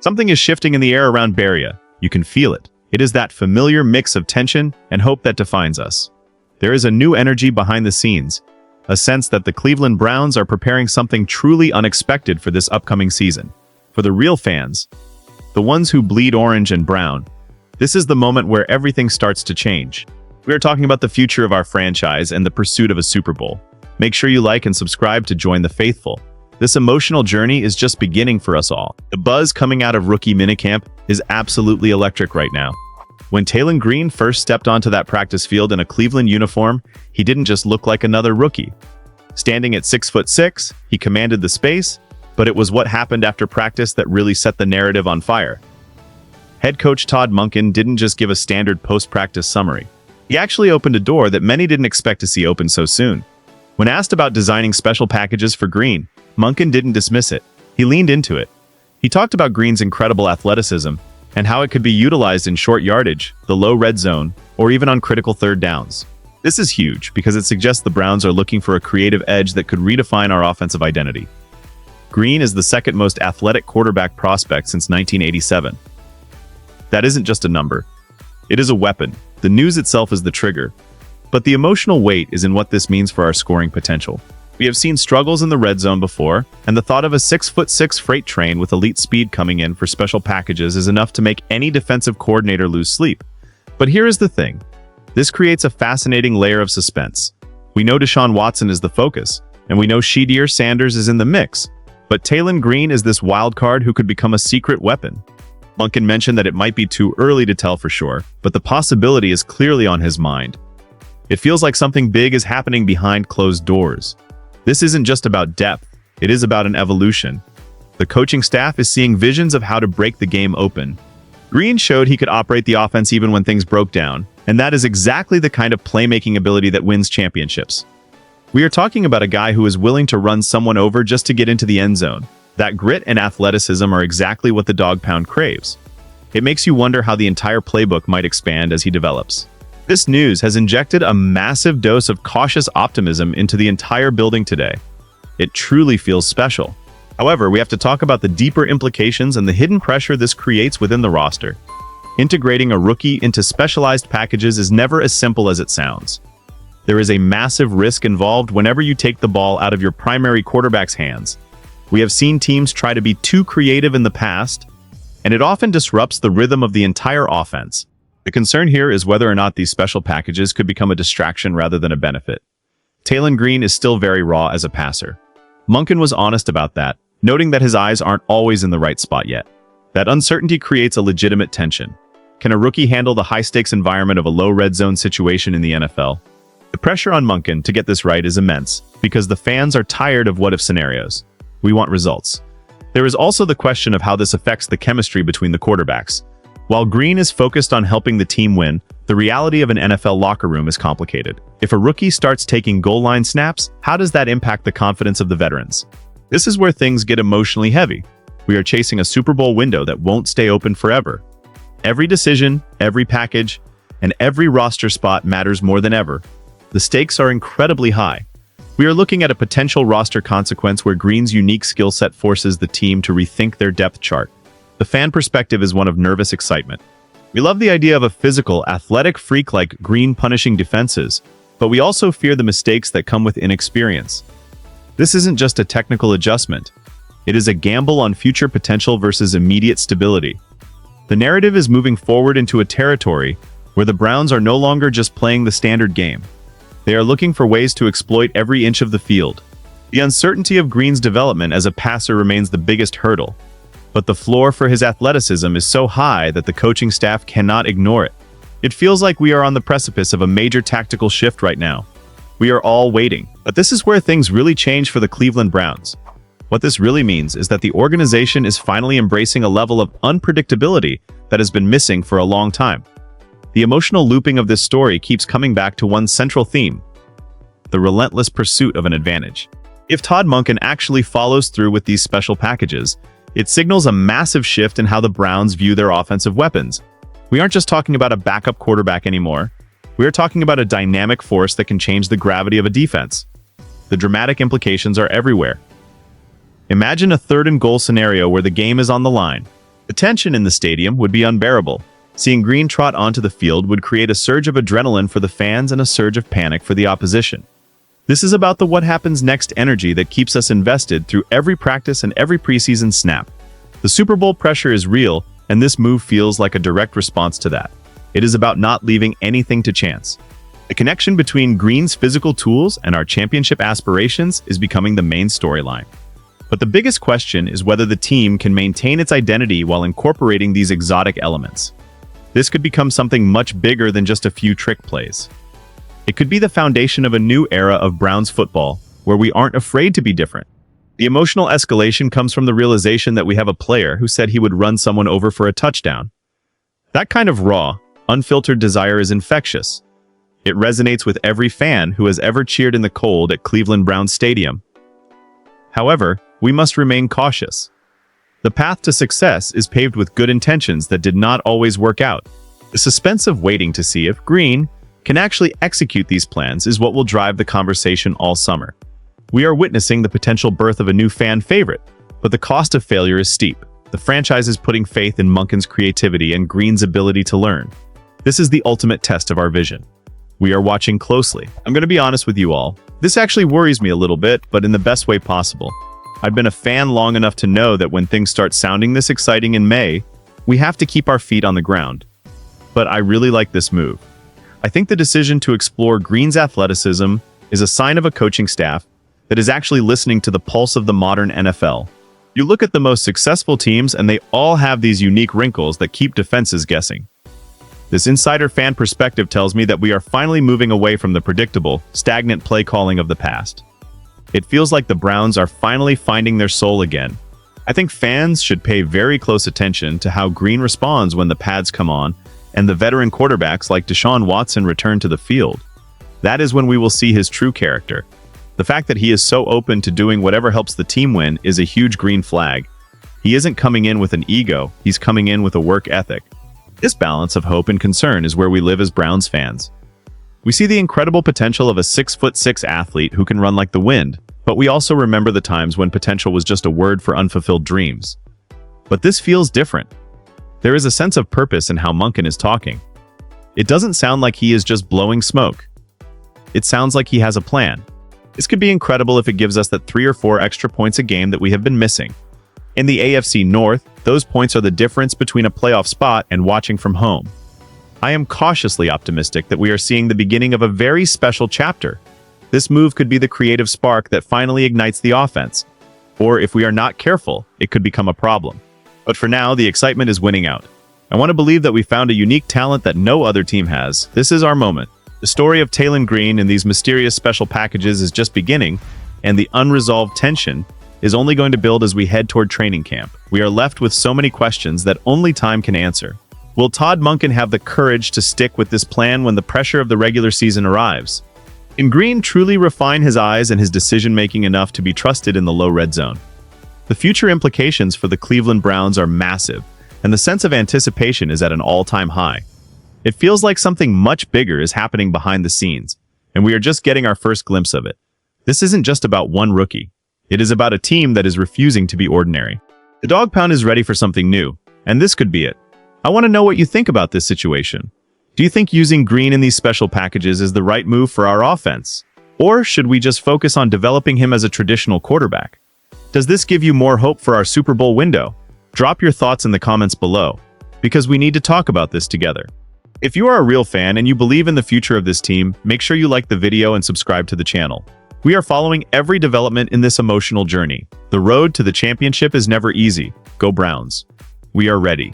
Something is shifting in the air around Beria. You can feel it. It is that familiar mix of tension and hope that defines us. There is a new energy behind the scenes, a sense that the Cleveland Browns are preparing something truly unexpected for this upcoming season. For the real fans, the ones who bleed orange and brown, this is the moment where everything starts to change. We are talking about the future of our franchise and the pursuit of a Super Bowl. Make sure you like and subscribe to join the faithful. This emotional journey is just beginning for us all. The buzz coming out of rookie minicamp is absolutely electric right now. When Taylen Green first stepped onto that practice field in a Cleveland uniform, he didn't just look like another rookie. Standing at 6'6", he commanded the space, but it was what happened after practice that really set the narrative on fire. Head coach Todd Monken didn't just give a standard post-practice summary. He actually opened a door that many didn't expect to see open so soon. When asked about designing special packages for Green, Monken didn't dismiss it. He leaned into it. He talked about Green's incredible athleticism and how it could be utilized in short yardage, the low red zone, or even on critical third downs. This is huge because it suggests the Browns are looking for a creative edge that could redefine our offensive identity. Green is the second most athletic quarterback prospect since 1987. That isn't just a number. It is a weapon. The news itself is the trigger. But the emotional weight is in what this means for our scoring potential. We have seen struggles in the red zone before, and the thought of a 6'6" freight train with elite speed coming in for special packages is enough to make any defensive coordinator lose sleep. But here is the thing. This creates a fascinating layer of suspense. We know Deshaun Watson is the focus, and we know Shadir Sanders is in the mix. But Taylen Green is this wild card who could become a secret weapon. Monken mentioned that it might be too early to tell for sure, but the possibility is clearly on his mind. It feels like something big is happening behind closed doors. This isn't just about depth, it is about an evolution. The coaching staff is seeing visions of how to break the game open. Green showed he could operate the offense even when things broke down, and that is exactly the kind of playmaking ability that wins championships. We are talking about a guy who is willing to run someone over just to get into the end zone. That grit and athleticism are exactly what the Dawg Pound craves. It makes you wonder how the entire playbook might expand as he develops. This news has injected a massive dose of cautious optimism into the entire building today. It truly feels special. However, we have to talk about the deeper implications and the hidden pressure this creates within the roster. Integrating a rookie into specialized packages is never as simple as it sounds. There is a massive risk involved whenever you take the ball out of your primary quarterback's hands. We have seen teams try to be too creative in the past, and it often disrupts the rhythm of the entire offense. The concern here is whether or not these special packages could become a distraction rather than a benefit. Taylen Green is still very raw as a passer. Monken was honest about that, noting that his eyes aren't always in the right spot yet. That uncertainty creates a legitimate tension. Can a rookie handle the high-stakes environment of a low red zone situation in the NFL? The pressure on Monken to get this right is immense, because the fans are tired of what-if scenarios. We want results. There is also the question of how this affects the chemistry between the quarterbacks. While Green is focused on helping the team win, the reality of an NFL locker room is complicated. If a rookie starts taking goal line snaps, how does that impact the confidence of the veterans? This is where things get emotionally heavy. We are chasing a Super Bowl window that won't stay open forever. Every decision, every package, and every roster spot matters more than ever. The stakes are incredibly high. We are looking at a potential roster consequence where Green's unique skill set forces the team to rethink their depth chart. The fan perspective is one of nervous excitement. We love the idea of a physical, athletic freak like Green punishing defenses, but we also fear the mistakes that come with inexperience. This isn't just a technical adjustment. It is a gamble on future potential versus immediate stability. The narrative is moving forward into a territory where the Browns are no longer just playing the standard game. They are looking for ways to exploit every inch of the field. The uncertainty of Green's development as a passer remains the biggest hurdle. But the floor for his athleticism is so high that the coaching staff cannot ignore it. It feels like we are on the precipice of a major tactical shift right now. We are all waiting, but this is where things really change for the Cleveland Browns. What this really means is that the organization is finally embracing a level of unpredictability that has been missing for a long time. The emotional looping of this story keeps coming back to one central theme: the relentless pursuit of an advantage. If Todd Monken actually follows through with these special packages, it signals a massive shift in how the Browns view their offensive weapons. We aren't just talking about a backup quarterback anymore. We are talking about a dynamic force that can change the gravity of a defense. The dramatic implications are everywhere. Imagine a third and goal scenario where the game is on the line. The tension in the stadium would be unbearable. Seeing green trot onto the field would create a surge of adrenaline for the fans and a surge of panic for the opposition. This is about the what happens next energy that keeps us invested through every practice and every preseason snap. The Super Bowl pressure is real, and this move feels like a direct response to that. It is about not leaving anything to chance. The connection between Green's physical tools and our championship aspirations is becoming the main storyline. But the biggest question is whether the team can maintain its identity while incorporating these exotic elements. This could become something much bigger than just a few trick plays. It could be the foundation of a new era of Browns football, where we aren't afraid to be different. The emotional escalation comes from the realization that we have a player who said he would run someone over for a touchdown. That kind of raw, unfiltered desire is infectious. It resonates with every fan who has ever cheered in the cold at Cleveland Browns Stadium. However, we must remain cautious. The path to success is paved with good intentions that did not always work out. The suspense of waiting to see if Green can actually execute these plans is what will drive the conversation all summer. We are witnessing the potential birth of a new fan favorite, but the cost of failure is steep. The franchise is putting faith in Monken's creativity and Green's ability to learn. This is the ultimate test of our vision. We are watching closely. I'm going to be honest with you all. This actually worries me a little bit, but in the best way possible. I've been a fan long enough to know that when things start sounding this exciting in May, we have to keep our feet on the ground. But I really like this move. I think the decision to explore Green's athleticism is a sign of a coaching staff that is actually listening to the pulse of the modern NFL. You look at the most successful teams and they all have these unique wrinkles that keep defenses guessing. This insider fan perspective tells me that we are finally moving away from the predictable, stagnant play calling of the past. It feels like the Browns are finally finding their soul again. I think fans should pay very close attention to how Green responds when the pads come on and the veteran quarterbacks like Deshaun Watson return to the field. That is when we will see his true character. The fact that he is so open to doing whatever helps the team win is a huge green flag. He isn't coming in with an ego, he's coming in with a work ethic. This balance of hope and concern is where we live as Browns fans. We see the incredible potential of a 6'6" athlete who can run like the wind, but we also remember the times when potential was just a word for unfulfilled dreams. But this feels different. There is a sense of purpose in how Monken is talking. It doesn't sound like he is just blowing smoke. It sounds like he has a plan. This could be incredible if it gives us that 3 or 4 extra points a game that we have been missing. In the AFC North, those points are the difference between a playoff spot and watching from home. I am cautiously optimistic that we are seeing the beginning of a very special chapter. This move could be the creative spark that finally ignites the offense. Or if we are not careful, it could become a problem. But for now, the excitement is winning out. I want to believe that we found a unique talent that no other team has. This is our moment. The story of Talon Green and these mysterious special packages is just beginning, and the unresolved tension is only going to build as we head toward training camp. We are left with so many questions that only time can answer. Will Todd Monken have the courage to stick with this plan when the pressure of the regular season arrives? Can Green truly refine his eyes and his decision-making enough to be trusted in the low red zone? The future implications for the Cleveland Browns are massive, and the sense of anticipation is at an all-time high. It feels like something much bigger is happening behind the scenes, and we are just getting our first glimpse of it. This isn't just about one rookie. It is about a team that is refusing to be ordinary. The Dawg Pound is ready for something new, and this could be it. I want to know what you think about this situation. Do you think using Green in these special packages is the right move for our offense? Or should we just focus on developing him as a traditional quarterback? Does this give you more hope for our Super Bowl window? Drop your thoughts in the comments below, because we need to talk about this together. If you are a real fan and you believe in the future of this team, make sure you like the video and subscribe to the channel. We are following every development in this emotional journey. The road to the championship is never easy. Go Browns. We are ready.